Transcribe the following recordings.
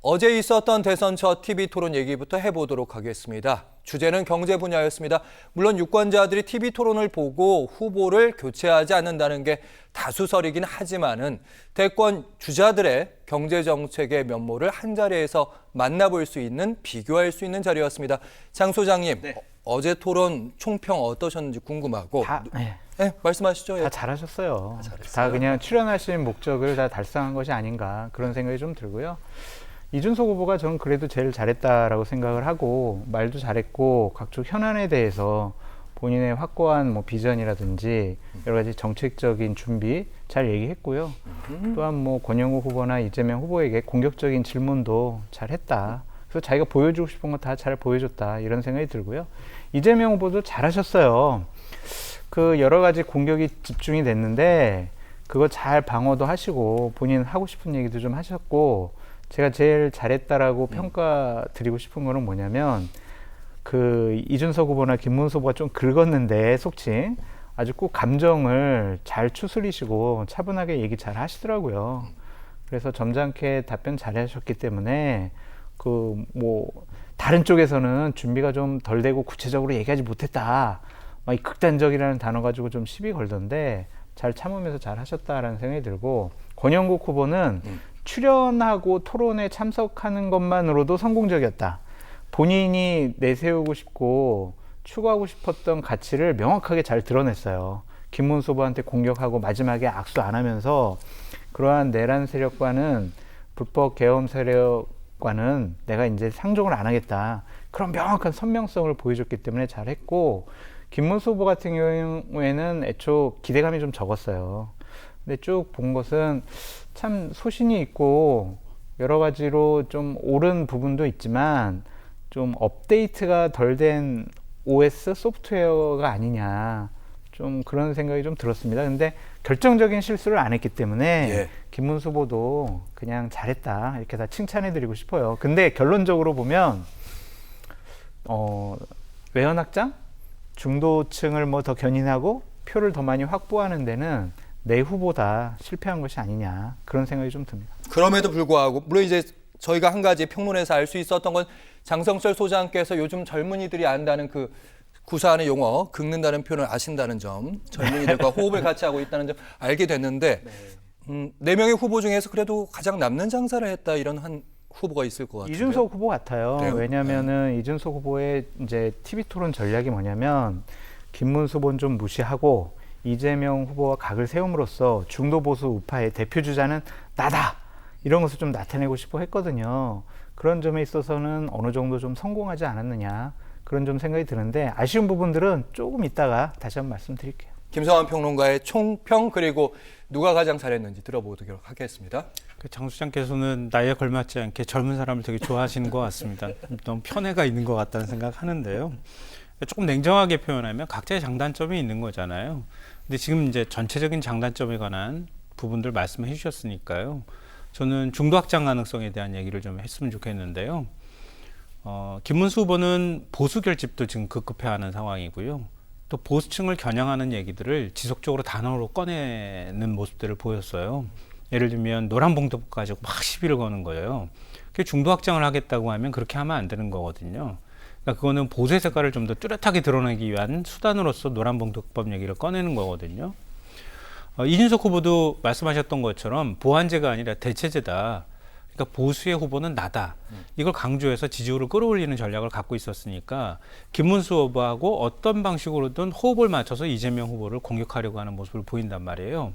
어제 있었던 대선 첫 TV 토론 얘기부터 해보도록 하겠습니다. 주제는 경제 분야였습니다. 물론 유권자들이 TV 토론을 보고 후보를 교체하지 않는다는 게 다수설이긴 하지만은 대권 주자들의 경제 정책의 면모를 한자리에서 만나볼 수 있는, 비교할 수 있는 자리였습니다. 장 소장님, 네. 어제 토론 총평 어떠셨는지 궁금하고. 네, 말씀하시죠. 다 잘하셨어요. 잘했어요. 다 그냥 출연하신 목적을 다 달성한 것이 아닌가 그런 생각이 좀 들고요. 이준석 후보가 저는 그래도 제일 잘했다라고 생각을 하고, 말도 잘했고 각종 현안에 대해서 본인의 확고한 비전이라든지 여러 가지 정책적인 준비 잘 얘기했고요. 또한 권영우 후보나 이재명 후보에게 공격적인 질문도 잘했다. 그래서 자기가 보여주고 싶은 거 다 잘 보여줬다, 이런 생각이 들고요. 이재명 후보도 잘하셨어요. 그 여러 가지 공격이 집중이 됐는데 그거 잘 방어도 하시고 본인 하고 싶은 얘기도 좀 하셨고, 제가 제일 잘했다라고 평가 드리고 싶은 거는 뭐냐면, 그 이준석 후보나 김문수 후보가 좀 긁었는데 속칭 아주 꼭 감정을 잘 추스리시고 차분하게 얘기 잘 하시더라고요. 그래서 점잖게 답변 잘 하셨기 때문에 다른 쪽에서는 준비가 좀 덜 되고 구체적으로 얘기하지 못했다, 이 극단적이라는 단어 가지고 좀 시비 걸던데 잘 참으면서 잘 하셨다라는 생각이 들고, 권영국 후보는 출연하고 토론에 참석하는 것만으로도 성공적이었다. 본인이 내세우고 싶고 추구하고 싶었던 가치를 명확하게 잘 드러냈어요. 김문수 후보한테 공격하고 마지막에 악수 안 하면서 그러한 내란 세력과는, 불법 계엄 세력과는 내가 이제 상종을 안 하겠다, 그런 명확한 선명성을 보여줬기 때문에 잘했고, 김문수 후보 같은 경우에는 애초 기대감이 좀 적었어요. 근데 쭉 본 것은 참 소신이 있고 여러 가지로 좀 옳은 부분도 있지만 좀 업데이트가 덜 된 OS 소프트웨어가 아니냐, 좀 그런 생각이 좀 들었습니다. 근데 결정적인 실수를 안 했기 때문에 김문수 후보도 그냥 잘했다, 이렇게 다 칭찬해드리고 싶어요. 근데 결론적으로 보면 외연확장? 중도층을 더 견인하고 표를 더 많이 확보하는 데는 내 후보다 실패한 것이 아니냐, 그런 생각이 좀 듭니다. 그럼에도 불구하고 물론 이제 저희가 한 가지 평론에서 알 수 있었던 건, 장성철 소장께서 요즘 젊은이들이 안다는 그 구사안의 용어 긁는다는 표현을 아신다는 점, 젊은이들과 호흡을 같이 하고 있다는 점 알게 됐는데, 네 명의 후보 중에서 그래도 가장 남는 장사를 했다, 이런 한 후보가 있을 것 같아요. 이준석 후보 같아요. 그래요? 왜냐하면은 이준석 후보의 이제 TV 토론 전략이 뭐냐면, 김문수 후보는 좀 무시하고 이재명 후보와 각을 세움으로써 중도 보수 우파의 대표 주자는 나다, 이런 것을 좀 나타내고 싶어 했거든요. 그런 점에 있어서는 어느 정도 좀 성공하지 않았느냐, 그런 좀 생각이 드는데, 아쉬운 부분들은 조금 이따가 다시 한번 말씀드릴게요. 김성환 평론가의 총평, 그리고 누가 가장 잘했는지 들어보도록 하겠습니다. 장 소장께서는 나이에 걸맞지 않게 젊은 사람을 되게 좋아하시는 것 같습니다. 너무 편애가 있는 것 같다는 생각하는데요. 조금 냉정하게 표현하면 각자의 장단점이 있는 거잖아요. 근데 지금 이제 전체적인 장단점에 관한 부분들 말씀해 주셨으니까요. 저는 중도 확장 가능성에 대한 얘기를 좀 했으면 좋겠는데요. 김문수 후보는 보수 결집도 지금 급급해하는 상황이고요. 또 보수층을 겨냥하는 얘기들을 지속적으로 단어로 꺼내는 모습들을 보였어요. 예를 들면 노란봉투 가지고 막 시비를 거는 거예요. 그게 중도 확장을 하겠다고 하면 그렇게 하면 안 되는 거거든요. 그러니까 그거는 보수의 색깔을 좀 더 뚜렷하게 드러내기 위한 수단으로서 노란봉투법 얘기를 꺼내는 거거든요. 이준석 후보도 말씀하셨던 것처럼 보완제가 아니라 대체제다. 그러니까 보수의 후보는 나다, 이걸 강조해서 지지율을 끌어올리는 전략을 갖고 있었으니까 김문수 후보하고 어떤 방식으로든 호흡을 맞춰서 이재명 후보를 공격하려고 하는 모습을 보인단 말이에요.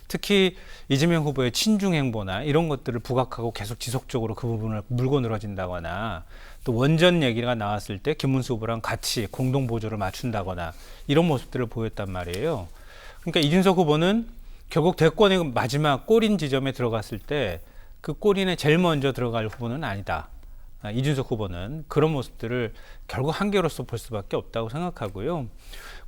특히 이재명 후보의 친중 행보나 이런 것들을 부각하고 계속 지속적으로 그 부분을 물고 늘어진다거나, 또 원전 얘기가 나왔을 때 김문수 후보랑 같이 공동 보조를 맞춘다거나, 이런 모습들을 보였단 말이에요. 그러니까 이준석 후보는 결국 대권의 마지막 골인 지점에 들어갔을 때 그 골인에 제일 먼저 들어갈 후보는 아니다. 이준석 후보는 그런 모습들을 결국 한계로서 볼 수밖에 없다고 생각하고요.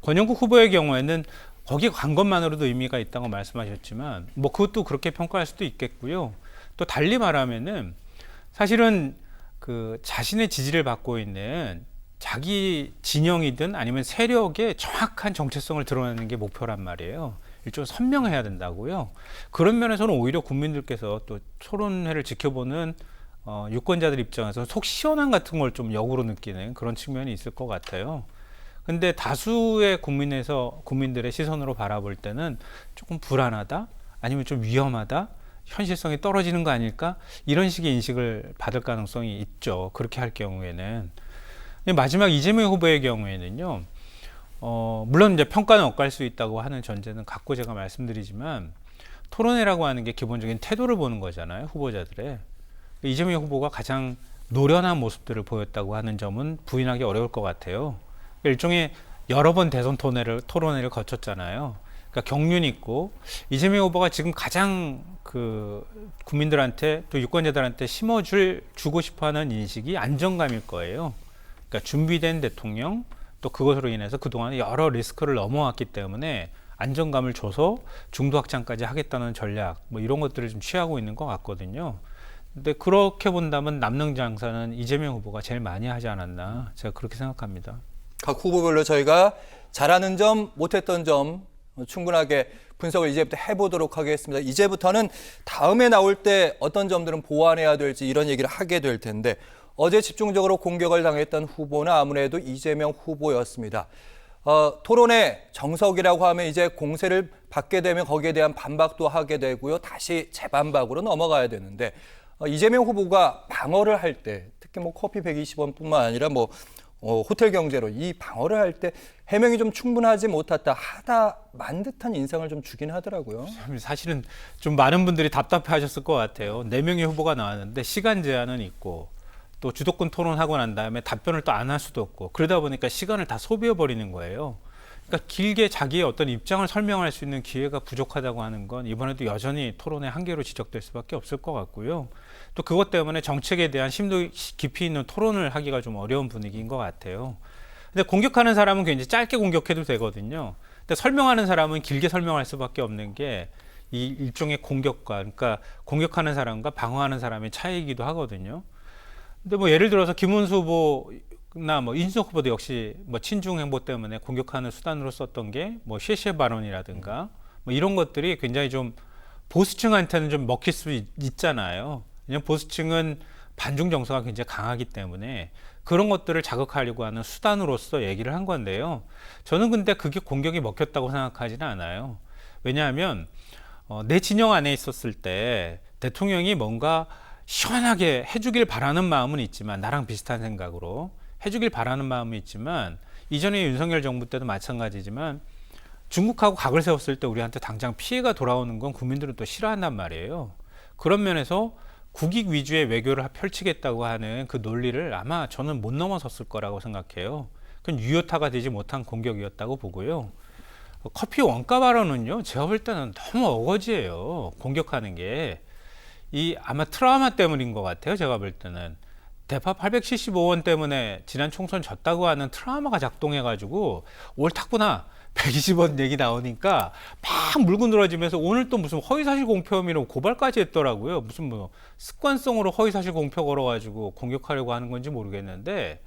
권영국 후보의 경우에는 거기 간 것만으로도 의미가 있다고 말씀하셨지만 그것도 그렇게 평가할 수도 있겠고요. 또 달리 말하면은 사실은 그 자신의 지지를 받고 있는 자기 진영이든 아니면 세력의 정확한 정체성을 드러내는 게 목표란 말이에요. 일종의 선명해야 된다고요. 그런 면에서는 오히려 국민들께서 또 토론회를 지켜보는 유권자들 입장에서 속 시원함 같은 걸 좀 역으로 느끼는 그런 측면이 있을 것 같아요. 근데 다수의 국민들의 시선으로 바라볼 때는 조금 불안하다, 아니면 좀 위험하다, 현실성이 떨어지는 거 아닐까? 이런 식의 인식을 받을 가능성이 있죠. 그렇게 할 경우에는. 마지막 이재명 후보의 경우에는요, 물론 이제 평가는 엇갈 수 있다고 하는 전제는 갖고 제가 말씀드리지만, 토론회라고 하는 게 기본적인 태도를 보는 거잖아요, 후보자들의. 이재명 후보가 가장 노련한 모습들을 보였다고 하는 점은 부인하기 어려울 것 같아요. 일종의 여러 번 대선 토론회를 거쳤잖아요. 그러니까 경륜 있고, 이재명 후보가 지금 가장 그 국민들한테 또 유권자들한테 주고 싶어하는 인식이 안정감일 거예요. 그러니까 준비된 대통령, 또 그것으로 인해서 그동안 여러 리스크를 넘어왔기 때문에 안정감을 줘서 중도 확장까지 하겠다는 전략, 뭐 이런 것들을 좀 취하고 있는 것 같거든요. 근데 그렇게 본다면 남는 장사는 이재명 후보가 제일 많이 하지 않았나, 제가 그렇게 생각합니다. 각 후보별로 저희가 잘하는 점, 못했던 점 충분하게 분석을 이제부터 해보도록 하겠습니다. 이제부터는 다음에 나올 때 어떤 점들은 보완해야 될지 이런 얘기를 하게 될 텐데, 어제 집중적으로 공격을 당했던 후보는 아무래도 이재명 후보였습니다. 토론회 정석이라고 하면 이제 공세를 받게 되면 거기에 대한 반박도 하게 되고요. 다시 재반박으로 넘어가야 되는데, 이재명 후보가 방어를 할 때, 특히 뭐 커피 120원뿐만 아니라 뭐 호텔 경제로 이 방어를 할 때 해명이 좀 충분하지 못했다, 하다만 듯한 인상을 좀 주긴 하더라고요. 사실은 좀 많은 분들이 답답해하셨을 것 같아요. 4명의 후보가 나왔는데 시간 제한은 있고, 또 주도권 토론하고 난 다음에 답변을 또 안 할 수도 없고, 그러다 보니까 시간을 다 소비해버리는 거예요. 그러니까 길게 자기의 어떤 입장을 설명할 수 있는 기회가 부족하다고 하는 건 이번에도 여전히 토론의 한계로 지적될 수밖에 없을 것 같고요. 또 그것 때문에 정책에 대한 심도 깊이 있는 토론을 하기가 좀 어려운 분위기인 것 같아요. 근데 공격하는 사람은 굉장히 짧게 공격해도 되거든요. 근데 설명하는 사람은 길게 설명할 수밖에 없는 게 이 일종의 공격과, 그러니까 공격하는 사람과 방어하는 사람의 차이이기도 하거든요. 근데 뭐 예를 들어서 김문수 후보나 뭐 이준석 후보도 역시 뭐 친중 행보 때문에 공격하는 수단으로 썼던 게 뭐 쉐쉐 발언이라든가 뭐 이런 것들이 굉장히 좀 보수층한테는 좀 먹힐 수 있잖아요. 왜냐면 보수층은 반중 정서가 굉장히 강하기 때문에 그런 것들을 자극하려고 하는 수단으로서 얘기를 한 건데요. 저는 근데 그게 공격이 먹혔다고 생각하지는 않아요. 왜냐하면 내 진영 안에 있었을 때 대통령이 뭔가 시원하게 해주길 바라는 마음은 있지만, 나랑 비슷한 생각으로 해주길 바라는 마음은 있지만, 이전에 윤석열 정부 때도 마찬가지지만 중국하고 각을 세웠을 때 우리한테 당장 피해가 돌아오는 건 국민들은 또 싫어한단 말이에요. 그런 면에서 국익 위주의 외교를 펼치겠다고 하는 그 논리를 아마 저는 못 넘어섰을 거라고 생각해요. 그건 유효타가 되지 못한 공격이었다고 보고요. 커피 원가 발언은요, 제가 볼 때는 너무 어거지예요. 공격하는 게. 아마 트라우마 때문인 것 같아요. 제가 볼 때는. 대파 875원 때문에 지난 총선 졌다고 하는 트라우마가 작동해가지고 옳다구나 120원 얘기 나오니까 막 물고 늘어지면서 오늘 또 무슨 허위사실 공표 혐의로 고발까지 했더라고요. 무슨 뭐 습관성으로 허위사실 공표 걸어가지고 공격하려고 하는 건지 모르겠는데,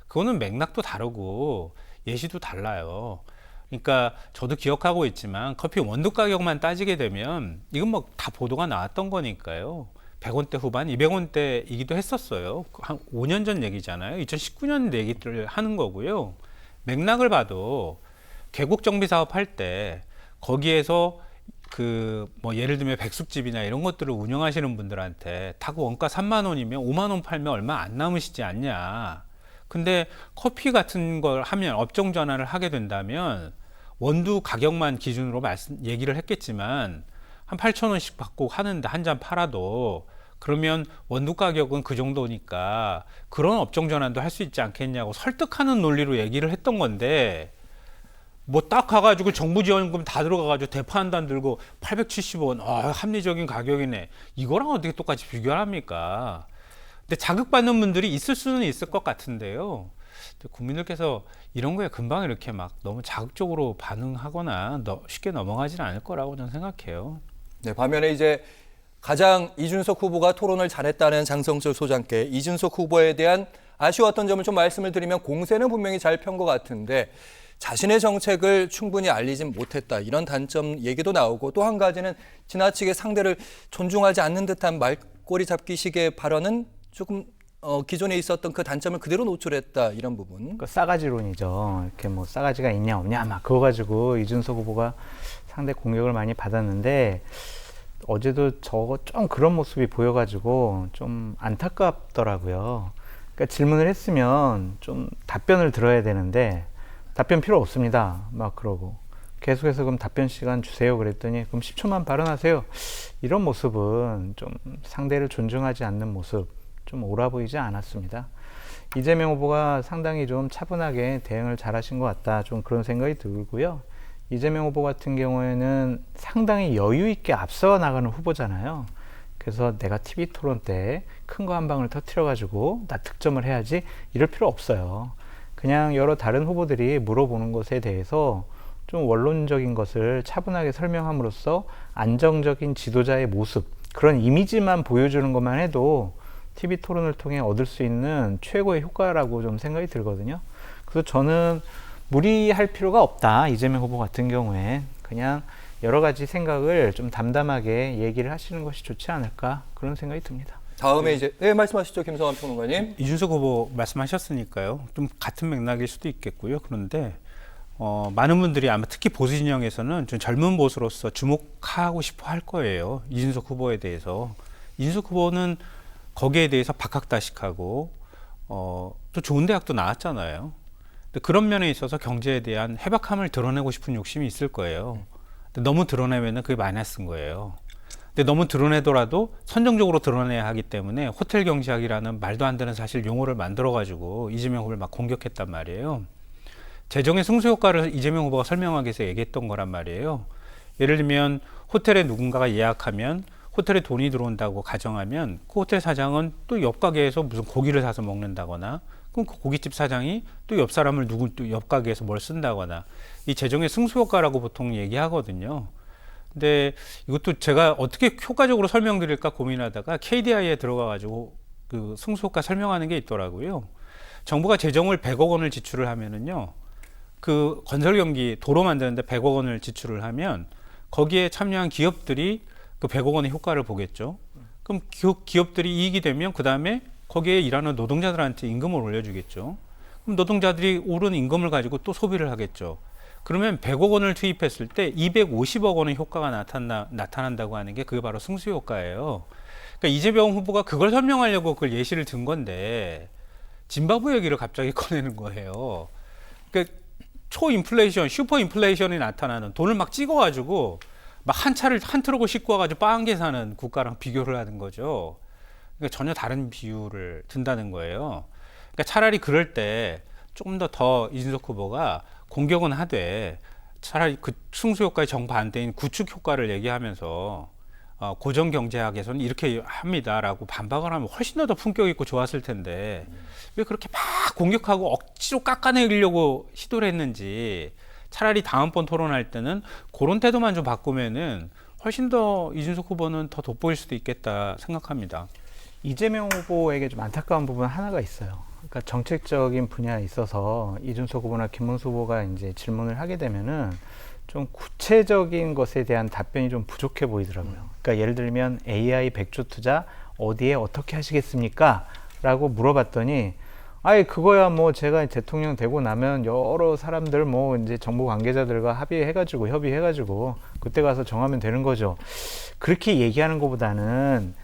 그거는 맥락도 다르고 예시도 달라요. 그러니까 저도 기억하고 있지만 커피 원두 가격만 따지게 되면 이건 뭐 다 보도가 나왔던 거니까요. 100원대 후반, 200원대이기도 했었어요. 한 5년 전 얘기잖아요. 2019년 얘기를 하는 거고요. 맥락을 봐도 계곡 정비 사업 할 때 거기에서 뭐 예를 들면 백숙집이나 이런 것들을 운영하시는 분들한테 타고 원가 3만 원이면 5만 원 팔면 얼마 안 남으시지 않냐. 근데 커피 같은 걸 하면, 업종 전환을 하게 된다면 원두 가격만 기준으로 얘기를 했겠지만 한 8,000원씩 받고 하는데 한 잔 팔아도, 그러면 원두 가격은 그 정도니까 그런 업종 전환도 할 수 있지 않겠냐고 설득하는 논리로 얘기를 했던 건데, 뭐 딱 가가지고 정부 지원금 다 들어가가지고 대파 한 단 들고 870원, 합리적인 가격이네. 이거랑 어떻게 똑같이 비교를 합니까? 근데 자극받는 분들이 있을 수는 있을 것 같은데요. 국민들께서 이런 거에 금방 이렇게 막 너무 자극적으로 반응하거나 쉽게 넘어가지는 않을 거라고 저는 생각해요. 네, 반면에 이제 가장 이준석 후보가 토론을 잘했다는 장성철 소장께 이준석 후보에 대한 아쉬웠던 점을 좀 말씀을 드리면, 공세는 분명히 잘 편 것 같은데 자신의 정책을 충분히 알리진 못했다, 이런 단점 얘기도 나오고, 또 한 가지는 지나치게 상대를 존중하지 않는 듯한 말꼬리 잡기식의 발언은 조금 기존에 있었던 그 단점을 그대로 노출했다 이런 부분. 그 싸가지론이죠. 이렇게 뭐 싸가지가 있냐 없냐 막 그거 가지고 이준석 후보가 상대 공격을 많이 받았는데 어제도 저거 좀 그런 모습이 보여가지고 좀 안타깝더라고요. 그러니까 질문을 했으면 좀 답변을 들어야 되는데 답변 필요 없습니다. 막 그러고 계속해서 그럼 답변 시간 주세요 그랬더니 그럼 10초만 발언하세요. 이런 모습은 좀 상대를 존중하지 않는 모습, 좀 옳아 보이지 않았습니다. 이재명 후보가 상당히 좀 차분하게 대응을 잘하신 것 같다. 좀 그런 생각이 들고요. 이재명 후보 같은 경우에는 상당히 여유 있게 앞서 나가는 후보잖아요. 그래서 내가 TV 토론 때 큰 거 한 방울 터트려 가지고 나 득점을 해야지 이럴 필요 없어요. 그냥 여러 다른 후보들이 물어보는 것에 대해서 좀 원론적인 것을 차분하게 설명함으로써 안정적인 지도자의 모습, 그런 이미지만 보여주는 것만 해도 TV 토론을 통해 얻을 수 있는 최고의 효과라고 좀 생각이 들거든요. 그래서 저는 무리할 필요가 없다. 이재명 후보 같은 경우에 그냥 여러 가지 생각을 좀 담담하게 얘기를 하시는 것이 좋지 않을까 그런 생각이 듭니다. 다음에 이제 말씀하시죠, 김성환 평론가님. 이준석 후보 말씀하셨으니까요. 좀 같은 맥락일 수도 있겠고요. 그런데 많은 분들이 아마 특히 보수 진영에서는 좀 젊은 보수로서 주목하고 싶어 할 거예요. 이준석 후보에 대해서. 이준석 후보는 거기에 대해서 박학다식하고 또 좋은 대학도 나왔잖아요. 근데 그런 면에 있어서 경제에 대한 해박함을 드러내고 싶은 욕심이 있을 거예요. 근데 너무 드러내면은 그게 마이너스인 거예요. 근데 너무 드러내더라도 선정적으로 드러내야 하기 때문에 호텔 경제학이라는 말도 안 되는 사실 용어를 만들어가지고 이재명 후보를 막 공격했단 말이에요. 재정의 승수 효과를 이재명 후보가 설명하기 위해서 얘기했던 거란 말이에요. 예를 들면 호텔에 누군가가 예약하면 호텔에 돈이 들어온다고 가정하면 그 호텔 사장은 또 옆 가게에서 무슨 고기를 사서 먹는다거나 그럼 그 고깃집 사장이 또 옆 사람을 또 옆 가게에서 뭘 쓴다거나 이 재정의 승수 효과라고 보통 얘기하거든요. 근데 이것도 제가 어떻게 효과적으로 설명드릴까 고민하다가 KDI에 들어가가지고 그 승수 효과 설명하는 게 있더라고요. 정부가 재정을 100억 원을 지출을 하면은요. 그 건설 경기 도로 만드는데 100억 원을 지출을 하면 거기에 참여한 기업들이 그 100억 원의 효과를 보겠죠. 그럼 기업들이 이익이 되면 그 다음에 거기에 일하는 노동자들한테 임금을 올려주겠죠. 그럼 노동자들이 오른 임금을 가지고 또 소비를 하겠죠. 그러면 100억 원을 투입했을 때 250억 원의 효과가 나타난다고 하는 게 그게 바로 승수 효과예요. 그러니까 이재명 후보가 그걸 설명하려고 그걸 예시를 든 건데 짐바브웨 얘기를 갑자기 꺼내는 거예요. 그러니까 초인플레이션, 슈퍼인플레이션이 나타나는 돈을 막 찍어가지고 막 한 트럭을 싣고 와가지고 빵개 사는 국가랑 비교를 하는 거죠. 그러니까 전혀 다른 비유를 든다는 거예요. 그러니까 차라리 그럴 때 조금 더 이준석 후보가 공격은 하되 차라리 그 승수 효과의 정반대인 구축 효과를 얘기하면서 고정경제학에서는 이렇게 합니다라고 반박을 하면 훨씬 더 품격 있고 좋았을 텐데 왜 그렇게 막 공격하고 억지로 깎아내리려고 시도를 했는지 차라리 다음번 토론할 때는 그런 태도만 좀 바꾸면은 훨씬 더 이준석 후보는 더 돋보일 수도 있겠다 생각합니다. 이재명 후보에게 좀 안타까운 부분 하나가 있어요. 그러니까 정책적인 분야에 있어서 이준석 후보나 김문수 후보가 이제 질문을 하게 되면은 좀 구체적인 것에 대한 답변이 좀 부족해 보이더라고요. 그러니까 예를 들면 AI 100조 투자 어디에 어떻게 하시겠습니까? 라고 물어봤더니 아예 그거야 뭐 제가 대통령 되고 나면 여러 사람들 뭐 이제 정부 관계자들과 협의해가지고 그때 가서 정하면 되는 거죠. 그렇게 얘기하는 것보다는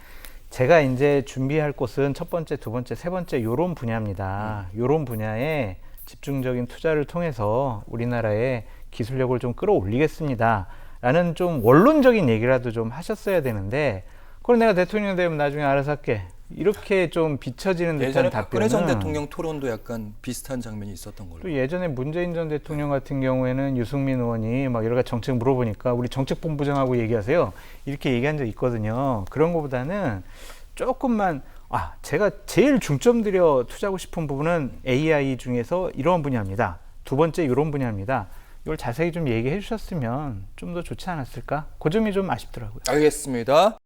제가 이제 준비할 곳은 첫 번째, 두 번째, 세 번째 요런 분야입니다. 요런 분야에 집중적인 투자를 통해서 우리나라의 기술력을 좀 끌어올리겠습니다. 라는 좀 원론적인 얘기라도 좀 하셨어야 되는데 그걸 내가 대통령 되면 나중에 알아서 할게. 이렇게 좀 비춰지는 듯한 예전에 박근혜 답변은 전 대통령 토론도 약간 비슷한 장면이 있었던 걸로. 또 예전에 문재인 전 대통령 같은 경우에는 유승민 의원이 막 여러 가지 정책 물어보니까 우리 정책본부장하고 얘기하세요. 이렇게 얘기한 적 있거든요. 그런 것보다는 조금만 제가 제일 중점 들여 투자하고 싶은 부분은 AI 중에서 이런 분야입니다. 두 번째 이런 분야입니다. 이걸 자세히 좀 얘기해 주셨으면 좀 더 좋지 않았을까? 그 점이 좀 아쉽더라고요. 알겠습니다.